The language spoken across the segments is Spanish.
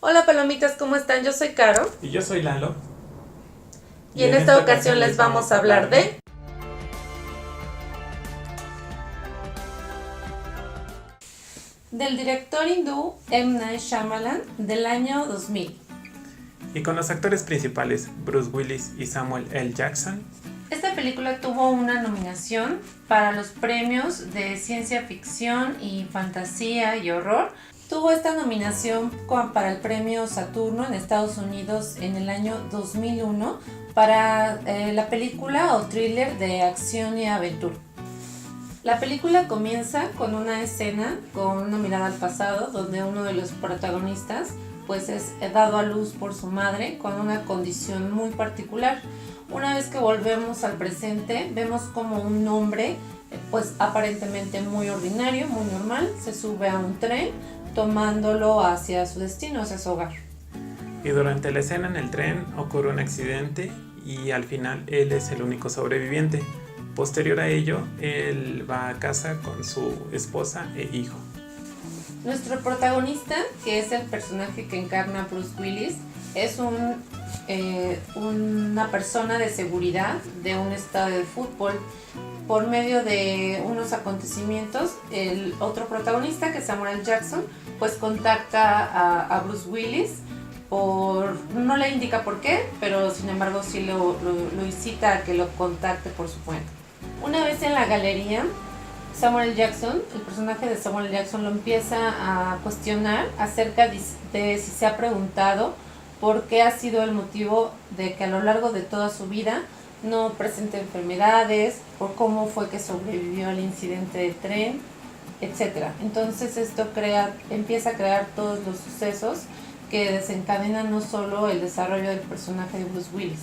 Hola palomitas, ¿cómo están? Yo soy Caro. Y yo soy Lalo. Y en esta ocasión les vamos a hablar de... del director hindú M. Night Shyamalan del año 2000. Y con los actores principales Bruce Willis y Samuel L. Jackson. Esta película tuvo una nominación para los premios de ciencia ficción y fantasía y horror. Tuvo esta nominación para el premio Saturno en Estados Unidos en el año 2001 para la película o thriller de acción y aventura. La película comienza con una escena con una mirada al pasado donde uno de los protagonistas pues es dado a luz por su madre con una condición muy particular. Una vez que volvemos al presente vemos como un hombre pues aparentemente muy ordinario, muy normal, se sube a un tren tomándolo hacia su destino, hacia su hogar. Y durante la escena en el tren ocurre un accidente y al final él es el único sobreviviente. Posterior a ello, él va a casa con su esposa e hijo. Nuestro protagonista, que es el personaje que encarna Bruce Willis, es una persona de seguridad de un estadio de fútbol. Por medio de unos acontecimientos, el otro protagonista, que es Samuel L. Jackson, pues contacta a Bruce Willis no le indica por qué, pero sin embargo sí lo incita a que lo contacte por su cuenta. Una vez en la galería, Samuel L. Jackson, el personaje de Samuel L. Jackson, lo empieza a cuestionar acerca de si se ha preguntado por qué ha sido el motivo de que a lo largo de toda su vida no presente enfermedades, por cómo fue que sobrevivió al incidente de tren, etc. Entonces esto empieza a crear todos los sucesos que desencadenan no solo el desarrollo del personaje de Bruce Willis,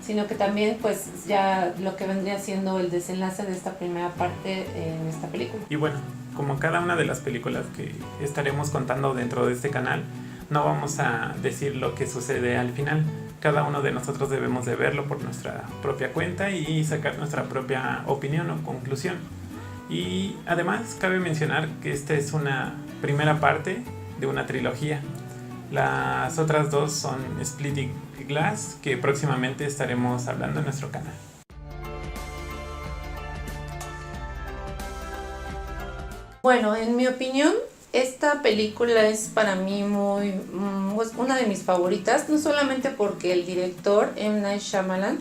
sino que también pues ya lo que vendría siendo el desenlace de esta primera parte en esta película. Y bueno, como cada una de las películas que estaremos contando dentro de este canal, no vamos a decir lo que sucede al final. Cada uno de nosotros debemos de verlo por nuestra propia cuenta y sacar nuestra propia opinión o conclusión. Y además cabe mencionar que esta es una primera parte de una trilogía. Las otras dos son Splitting Glass, que próximamente estaremos hablando en nuestro canal. Bueno, en mi opinión, esta película es para mí una de mis favoritas, no solamente porque el director M. Night Shyamalan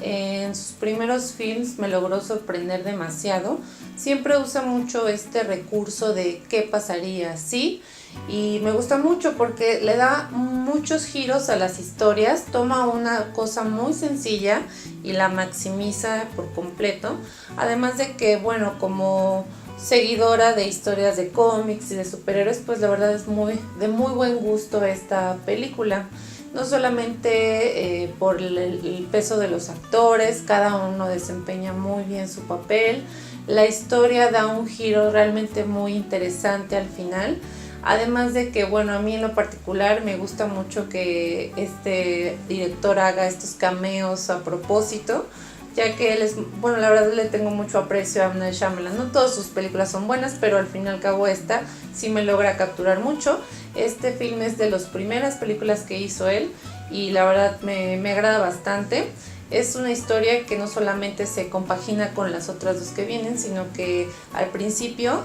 en sus primeros films me logró sorprender demasiado. Siempre usa mucho este recurso de qué pasaría si, y me gusta mucho porque le da muchos giros a las historias, toma una cosa muy sencilla y la maximiza por completo. Además de que, bueno, como seguidora de historias de cómics y de superhéroes, pues la verdad es de muy buen gusto esta película. No solamente por el peso de los actores, cada uno desempeña muy bien su papel. La historia da un giro realmente muy interesante al final. Además de que, bueno, a mí en lo particular me gusta mucho que este director haga estos cameos a propósito, ya que él es, bueno, la verdad le tengo mucho aprecio a M. Night Shyamalan. No todas sus películas son buenas, pero al fin y al cabo esta sí me logra capturar mucho. Este film es de las primeras películas que hizo él y la verdad me agrada bastante. Es una historia que no solamente se compagina con las otras dos que vienen, sino que al principio,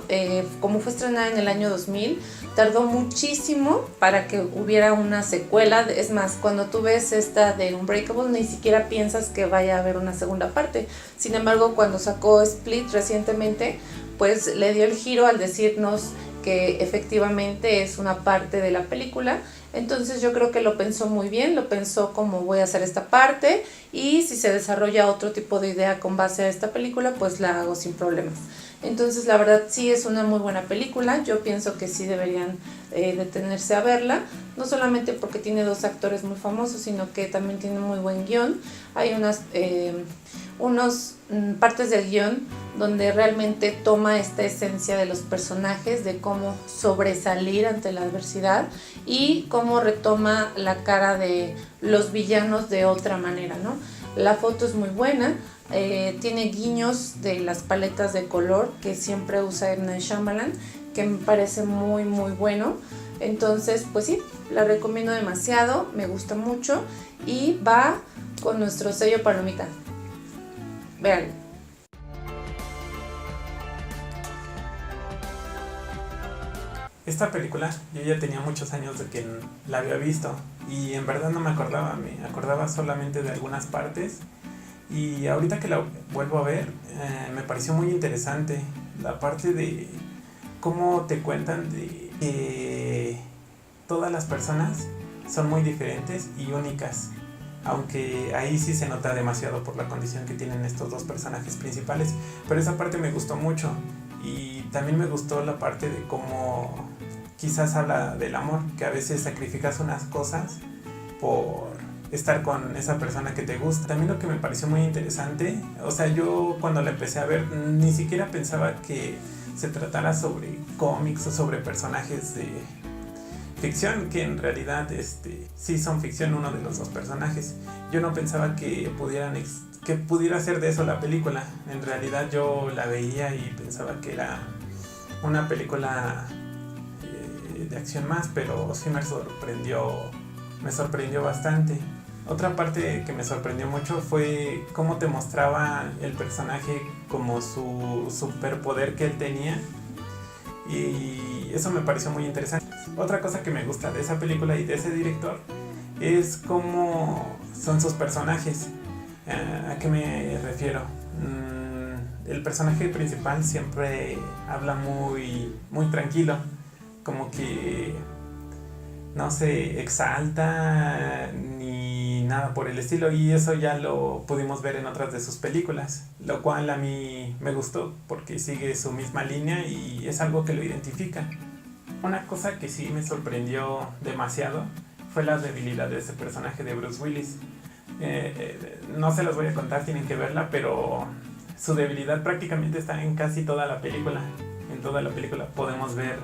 como fue estrenada en el año 2000, tardó muchísimo para que hubiera una secuela. Es más, cuando tú ves esta de Unbreakable, ni siquiera piensas que vaya a haber una segunda parte. Sin embargo, cuando sacó Split recientemente, pues le dio el giro al decirnos que efectivamente es una parte de la película. Entonces yo creo que lo pensó muy bien, lo pensó como voy a hacer esta parte y si se desarrolla otro tipo de idea con base a esta película, pues la hago sin problemas. Entonces la verdad sí es una muy buena película, yo pienso que sí deberían detenerse a verla, no solamente porque tiene dos actores muy famosos, sino que también tiene muy buen guión. Hay unas partes del guión donde realmente toma esta esencia de los personajes, de cómo sobresalir ante la adversidad y cómo retoma la cara de los villanos de otra manera, ¿no? La foto es muy buena, tiene guiños de las paletas de color que siempre usa M. Night Shyamalan, que me parece muy muy bueno. Entonces, pues sí, la recomiendo demasiado, me gusta mucho y va con nuestro sello palomita. Vean. Esta película yo ya tenía muchos años de que la había visto y en verdad no me acordaba, me acordaba solamente de algunas partes y ahorita que la vuelvo a ver me pareció muy interesante la parte de cómo te cuentan de que todas las personas son muy diferentes y únicas, aunque ahí sí se nota demasiado por la condición que tienen estos dos personajes principales, pero esa parte me gustó mucho. Y también me gustó la parte de cómo quizás habla del amor, que a veces sacrificas unas cosas por estar con esa persona que te gusta. También lo que me pareció muy interesante, o sea, yo cuando la empecé a ver ni siquiera pensaba que se tratara sobre cómics o sobre personajes de ficción, que en realidad sí son ficción uno de los dos personajes. Yo no pensaba que pudiera ser de eso la película. En realidad yo la veía y pensaba que era una película de acción más, pero sí me sorprendió bastante. Otra parte que me sorprendió mucho fue cómo te mostraba el personaje como su superpoder que él tenía, y eso me pareció muy interesante. Otra cosa que me gusta de esa película y de ese director es cómo son sus personajes. ¿A qué me refiero? El personaje principal siempre habla muy, muy tranquilo, como que no se exalta ni nada por el estilo, y eso ya lo pudimos ver en otras de sus películas, lo cual a mí me gustó porque sigue su misma línea y es algo que lo identifica. Una cosa que sí me sorprendió demasiado fue la debilidad de ese personaje de Bruce Willis. No se los voy a contar, tienen que verla, pero su debilidad prácticamente está en casi toda la película. En toda la película podemos ver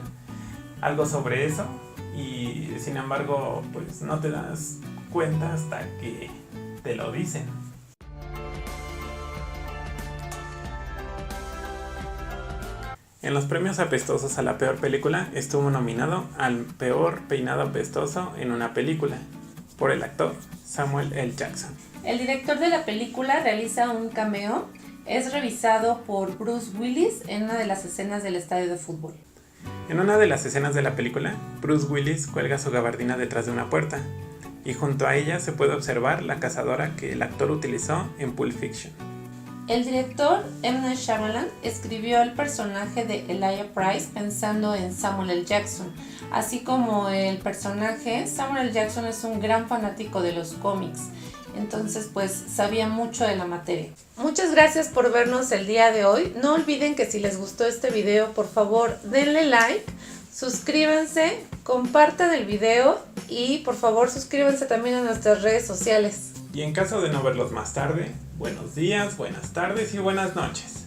algo sobre eso, y sin embargo pues no te das cuenta hasta que te lo dicen. En los premios apestosos a la peor película estuvo nominado al peor peinado apestoso en una película por el actor Samuel L. Jackson. El director de la película realiza un cameo, es revisado por Bruce Willis en una de las escenas del estadio de fútbol. En una de las escenas de la película, Bruce Willis cuelga su gabardina detrás de una puerta, y junto a ella se puede observar la cazadora que el actor utilizó en Pulp Fiction. El director M. Night Shyamalan escribió el personaje de Elijah Price pensando en Samuel L. Jackson. Así como el personaje, Samuel L. Jackson es un gran fanático de los cómics, entonces pues sabía mucho de la materia. Muchas gracias por vernos el día de hoy. No olviden que si les gustó este video, por favor denle like, suscríbanse, compartan el video y por favor suscríbanse también a nuestras redes sociales. Y en caso de no verlos más tarde, buenos días, buenas tardes y buenas noches.